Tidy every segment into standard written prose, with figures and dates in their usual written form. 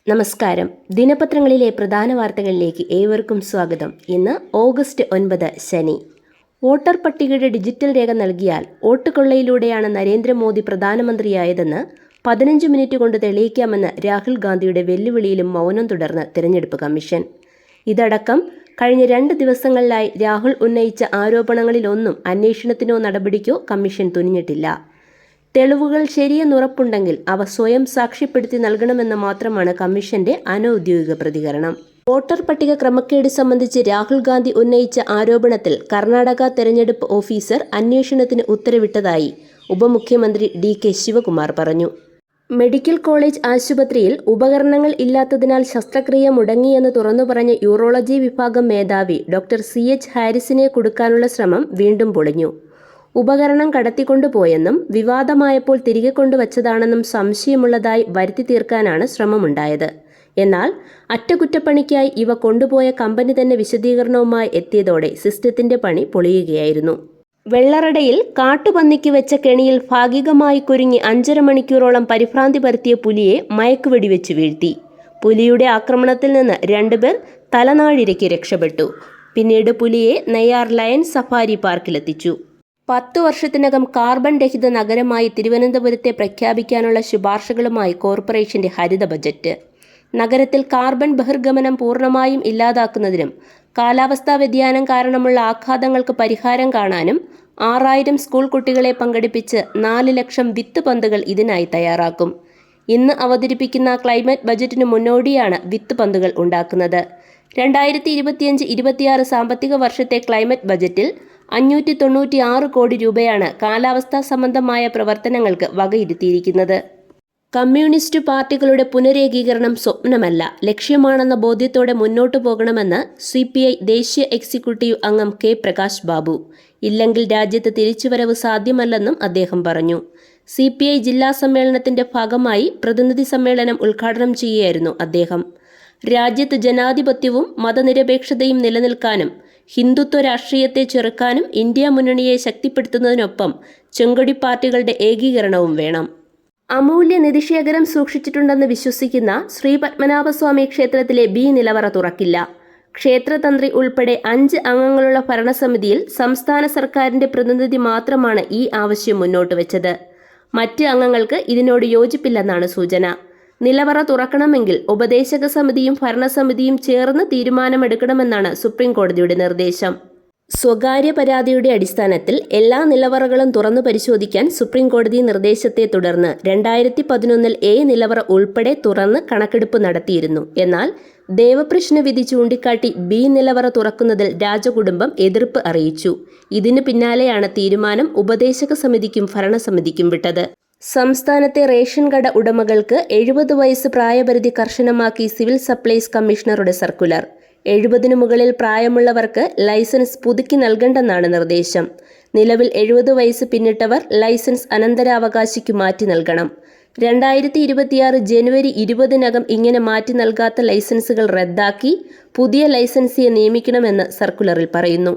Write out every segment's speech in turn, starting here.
നമസ്കാരം. ദിനപത്രങ്ങളിലെ പ്രധാന വാർത്തകളിലേക്ക് ഏവർക്കും സ്വാഗതം. ഇന്ന് ഓഗസ്റ്റ് 9 ശനി. വോട്ടർ പട്ടികയുടെ ഡിജിറ്റൽ രേഖ നൽകിയാൽ വോട്ട് കൊള്ളയിലൂടെയാണ് നരേന്ദ്രമോദി പ്രധാനമന്ത്രിയായതെന്ന് 15 മിനിറ്റ് കൊണ്ട് തെളിയിക്കാമെന്ന് രാഹുൽ ഗാന്ധിയുടെ വെല്ലുവിളിയിലും മൗനം തുടർന്ന് തിരഞ്ഞെടുപ്പ് കമ്മീഷൻ. ഇതടക്കം കഴിഞ്ഞ 2 ദിവസങ്ങളിലായി രാഹുൽ ഉന്നയിച്ച ആരോപണങ്ങളിലൊന്നും അന്വേഷണത്തിനോ നടപടിക്കോ കമ്മീഷൻ തുനിഞ്ഞിട്ടില്ല. തെളിവുകൾ ശരിയെന്നുറപ്പുണ്ടെങ്കിൽ അവ സ്വയം സാക്ഷ്യപ്പെടുത്തി നൽകണമെന്ന് മാത്രമാണ് കമ്മീഷന്റെ അനൌദ്യോഗിക പ്രതികരണം. വോട്ടർ പട്ടിക ക്രമക്കേട് സംബന്ധിച്ച് രാഹുൽ ഗാന്ധി ഉന്നയിച്ച ആരോപണത്തിൽ കർണാടക തെരഞ്ഞെടുപ്പ് ഓഫീസർ അന്വേഷണത്തിന് ഉത്തരവിട്ടതായി ഉപമുഖ്യമന്ത്രി DK ശിവകുമാർ പറഞ്ഞു. മെഡിക്കൽ കോളേജ് ആശുപത്രിയിൽ ഉപകരണങ്ങൾ ഇല്ലാത്തതിനാൽ ശസ്ത്രക്രിയ മുടങ്ങിയെന്ന് തുറന്നു പറഞ്ഞ യൂറോളജി വിഭാഗം മേധാവി ഡോക്ടർ CH ഹാരിസിനെ കൊടുക്കാനുള്ള ശ്രമം വീണ്ടും പൊളിഞ്ഞു. ഉപകരണം കടത്തിക്കൊണ്ടുപോയെന്നും വിവാദമായപ്പോൾ തിരികെ കൊണ്ടുവച്ചതാണെന്നും സംശയമുള്ളതായി വരുത്തി തീർക്കാനാണ് ശ്രമമുണ്ടായത്. എന്നാൽ അറ്റകുറ്റപ്പണിക്കായി ഇവ കൊണ്ടുപോയ കമ്പനി തന്നെ വിശദീകരണവുമായി എത്തിയതോടെ സിസ്റ്റത്തിന്റെ പണി പൊളിയുകയായിരുന്നു. വെള്ളറടയിൽ കാട്ടുപന്നിക്ക് വെച്ച കെണിയിൽ ഭാഗികമായി കുരുങ്ങി 5.5 മണിക്കൂറോളം പരിഭ്രാന്തി പരത്തിയ പുലിയെ മയക്കുവെടിവെച്ച് വീഴ്ത്തി. പുലിയുടെ ആക്രമണത്തിൽ നിന്ന് 2 പേർ തലനാഴിരയ്ക്ക് രക്ഷപ്പെട്ടു. പിന്നീട് പുലിയെ നെയ്യാർ ലയൺ സഫാരി പാർക്കിലെത്തിച്ചു. 10 വർഷത്തിനകം കാർബൺ രഹിത നഗരമായി തിരുവനന്തപുരത്തെ പ്രഖ്യാപിക്കാനുള്ള ശുപാർശകളുമായി കോർപ്പറേഷന്റെ ഹരിത ബജറ്റ്. നഗരത്തിൽ കാർബൺ ബഹിർഗമനം പൂർണ്ണമായും ഇല്ലാതാക്കുന്നതിനും കാലാവസ്ഥാ വ്യതിയാനം കാരണമുള്ള ആഘാതങ്ങൾക്ക് പരിഹാരം കാണാനും 6000 സ്കൂൾ കുട്ടികളെ പങ്കെടുപ്പിച്ച് 4 ലക്ഷം വിത്ത് പന്തുകൾ ഇതിനായി തയ്യാറാക്കും. ഇന്ന് അവതരിപ്പിക്കുന്ന ക്ലൈമറ്റ് ബജറ്റിന് മുന്നോടിയാണ് വിത്ത് പന്തുകൾ ഉണ്ടാക്കുന്നത്. 2025-26 സാമ്പത്തിക വർഷത്തെ ക്ലൈമറ്റ് ബജറ്റിൽ 596 കോടി രൂപയാണ് കാലാവസ്ഥാ സംബന്ധമായ പ്രവർത്തനങ്ങൾക്ക് വകയിരുത്തിയിരിക്കുന്നത്. കമ്മ്യൂണിസ്റ്റ് പാർട്ടികളുടെ പുനരേകീകരണം സ്വപ്നമല്ല, ലക്ഷ്യമാണെന്ന ബോധ്യത്തോടെ മുന്നോട്ടു പോകണമെന്ന് CPI ദേശീയ എക്സിക്യൂട്ടീവ് അംഗം K പ്രകാശ് ബാബു. ഇല്ലെങ്കിൽ രാജ്യത്ത് തിരിച്ചുവരവ് സാധ്യമല്ലെന്നും അദ്ദേഹം പറഞ്ഞു. CPI ജില്ലാ സമ്മേളനത്തിന്റെ ഭാഗമായി പ്രതിനിധി സമ്മേളനം ഉദ്ഘാടനം ചെയ്യുകയായിരുന്നു അദ്ദേഹം. രാജ്യത്ത് ജനാധിപത്യവും മതനിരപേക്ഷതയും നിലനിൽക്കാനും ഹിന്ദുത്വ രാഷ്ട്രീയത്തെ ചെറുക്കാനും ഇന്ത്യ മുന്നണിയെ ശക്തിപ്പെടുത്തുന്നതിനൊപ്പം ചെങ്കൊടി പാർട്ടികളുടെ ഏകീകരണവും വേണം. അമൂല്യ നിധിശേഖരം സൂക്ഷിച്ചിട്ടുണ്ടെന്ന് വിശ്വസിക്കുന്ന ശ്രീ പത്മനാഭസ്വാമി ക്ഷേത്രത്തിലെ B നിലവറ തുറക്കില്ല. ക്ഷേത്രതന്ത്രി ഉൾപ്പെടെ 5 അംഗങ്ങളുള്ള ഭരണസമിതിയിൽ സംസ്ഥാന സർക്കാരിന്റെ പ്രതിനിധി മാത്രമാണ് ഈ ആവശ്യം മുന്നോട്ട് വെച്ചത്. മറ്റ് അംഗങ്ങൾക്ക് ഇതിനോട് യോജിപ്പില്ലെന്നാണ് സൂചന. നിലവറ തുറക്കണമെങ്കിൽ ഉപദേശക സമിതിയും ഭരണസമിതിയും ചേർന്ന് തീരുമാനമെടുക്കണമെന്നാണ് സുപ്രീം കോടതിയുടെ നിർദ്ദേശം. സ്വകാര്യ പരാതിയുടെ അടിസ്ഥാനത്തിൽ എല്ലാ നിലവറകളും തുറന്നു പരിശോധിക്കാൻ സുപ്രീം കോടതി നിർദ്ദേശത്തെ തുടർന്ന് 2011 A നിലവറ ഉൾപ്പെടെ തുറന്ന് കണക്കെടുപ്പ് നടത്തിയിരുന്നു. എന്നാൽ ദേവപ്രശ്ന വിധി ചൂണ്ടിക്കാട്ടി B നിലവറ തുറക്കുന്നതിൽ രാജകുടുംബം എതിർപ്പ് അറിയിച്ചു. ഇതിനു പിന്നാലെയാണ് തീരുമാനം ഉപദേശക സമിതിക്കും ഭരണസമിതിക്കും വിട്ടത്. സംസ്ഥാനത്തെ റേഷൻ കട ഉടമകൾക്ക് 70 വയസ്സ് പ്രായപരിധി കർശനമാക്കി സിവിൽ സപ്ലൈസ് കമ്മീഷണറുടെ സർക്കുലർ. 70 മുകളിൽ പ്രായമുള്ളവർക്ക് ലൈസൻസ് പുതുക്കി നൽകണ്ടെന്നാണ് നിർദ്ദേശം. നിലവിൽ 70 വയസ്സ് പിന്നിട്ടവർ ലൈസൻസ് അനന്തരാവകാശിക്ക് മാറ്റി നൽകണം. 2026 ജനുവരി 20-നകം ഇങ്ങനെ മാറ്റി നൽകാത്ത ലൈസൻസുകൾ റദ്ദാക്കി പുതിയ ലൈസൻസിയെ നിയമിക്കണമെന്ന് സർക്കുലറിൽ പറയുന്നു.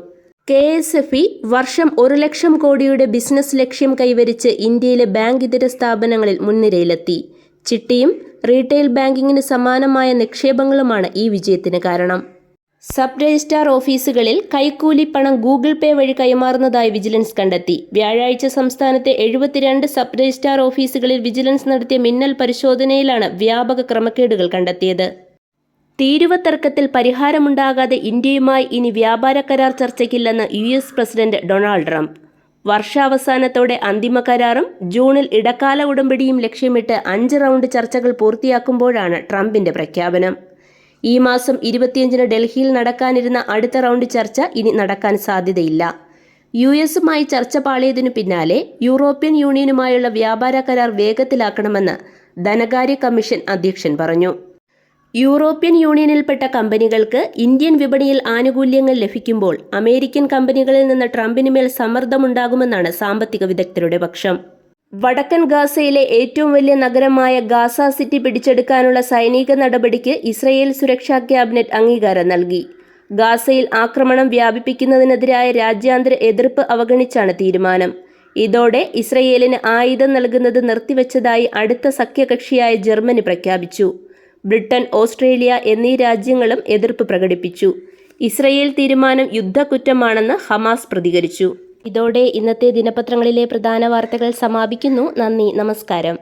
KSFE വർഷം 1 ലക്ഷം കോടിയുടെ ബിസിനസ് ലക്ഷ്യം കൈവരിച്ച് ഇന്ത്യയിലെ ബാങ്ക് ഇതര സ്ഥാപനങ്ങളിൽ മുൻനിരയിലെത്തി. ചിട്ടിയും റീറ്റെയിൽ ബാങ്കിങ്ങിന് സമാനമായ നിക്ഷേപങ്ങളുമാണ് ഈ വിജയത്തിന് കാരണം. സബ് രജിസ്ട്രാർ ഓഫീസുകളിൽ കൈക്കൂലി പണം ഗൂഗിൾ പേ വഴി കൈമാറുന്നതായി വിജിലൻസ് കണ്ടെത്തി. വ്യാഴാഴ്ച സംസ്ഥാനത്തെ 72 സബ് രജിസ്ട്രാർ ഓഫീസുകളിൽ വിജിലൻസ് നടത്തിയ മിന്നൽ പരിശോധനയിലാണ് വ്യാപക ക്രമക്കേടുകൾ കണ്ടെത്തിയത്. തീരുവ തർക്കത്തിൽ പരിഹാരമുണ്ടാകാതെ ഇന്ത്യയുമായി ഇനി വ്യാപാര കരാർ ചർച്ചയ്ക്കില്ലെന്ന് US പ്രസിഡന്റ് ഡൊണാൾഡ് ട്രംപ്. വർഷാവസാനത്തോടെ അന്തിമ കരാറും ജൂണിൽ ഇടക്കാല ഉടമ്പടിയും ലക്ഷ്യമിട്ട് 5 റൗണ്ട് ചർച്ചകൾ പൂർത്തിയാക്കുമ്പോഴാണ് ട്രംപിന്റെ പ്രഖ്യാപനം. ഈ മാസം 25-ന് ഡൽഹിയിൽ നടക്കാനിരുന്ന അടുത്ത റൗണ്ട് ചർച്ച ഇനി നടക്കാൻ സാധ്യതയില്ല. US-മായി ചർച്ച പാളിയതിനു പിന്നാലെ യൂറോപ്യൻ യൂണിയനുമായുള്ള വ്യാപാര കരാർ വേഗത്തിലാക്കണമെന്ന് ധനകാര്യ കമ്മീഷൻ അധ്യക്ഷൻ പറഞ്ഞു. യൂറോപ്യൻ യൂണിയനിൽപ്പെട്ട കമ്പനികൾക്ക് ഇന്ത്യൻ വിപണിയിൽ ആനുകൂല്യങ്ങൾ ലഭിക്കുമ്പോൾ അമേരിക്കൻ കമ്പനികളിൽ നിന്ന് ട്രംപിന് മേൽ സമ്മർദ്ദമുണ്ടാകുമെന്നാണ് സാമ്പത്തിക വിദഗ്ധരുടെ പക്ഷം. വടക്കൻ ഗാസയിലെ ഏറ്റവും വലിയ നഗരമായ ഗാസ സിറ്റി പിടിച്ചെടുക്കാനുള്ള സൈനിക നടപടിക്ക് ഇസ്രയേൽ സുരക്ഷാ ക്യാബിനറ്റ് അംഗീകാരം നൽകി. ഗാസയിൽ ആക്രമണം വ്യാപിപ്പിക്കുന്നതിനെതിരായ രാജ്യാന്തര എതിർപ്പ് അവഗണിച്ചാണ് തീരുമാനം. ഇതോടെ ഇസ്രയേലിന് ആയുധം നൽകുന്നത് നിർത്തിവെച്ചതായി അടുത്ത സഖ്യകക്ഷിയായ ജർമ്മനി പ്രഖ്യാപിച്ചു. ബ്രിട്ടൻ, ഓസ്ട്രേലിയ എന്നീ രാജ്യങ്ങളും എതിർപ്പ് പ്രകടിപ്പിച്ചു. ഇസ്രയേൽ തീരുമാനം യുദ്ധക്കുറ്റമാണെന്ന് ഹമാസ് പ്രതികരിച്ചു. ഇതോടെ ഇന്നത്തെ ദിനപത്രങ്ങളിലെ പ്രധാന വാർത്തകൾ സമാപിക്കുന്നു. നന്ദി, നമസ്കാരം.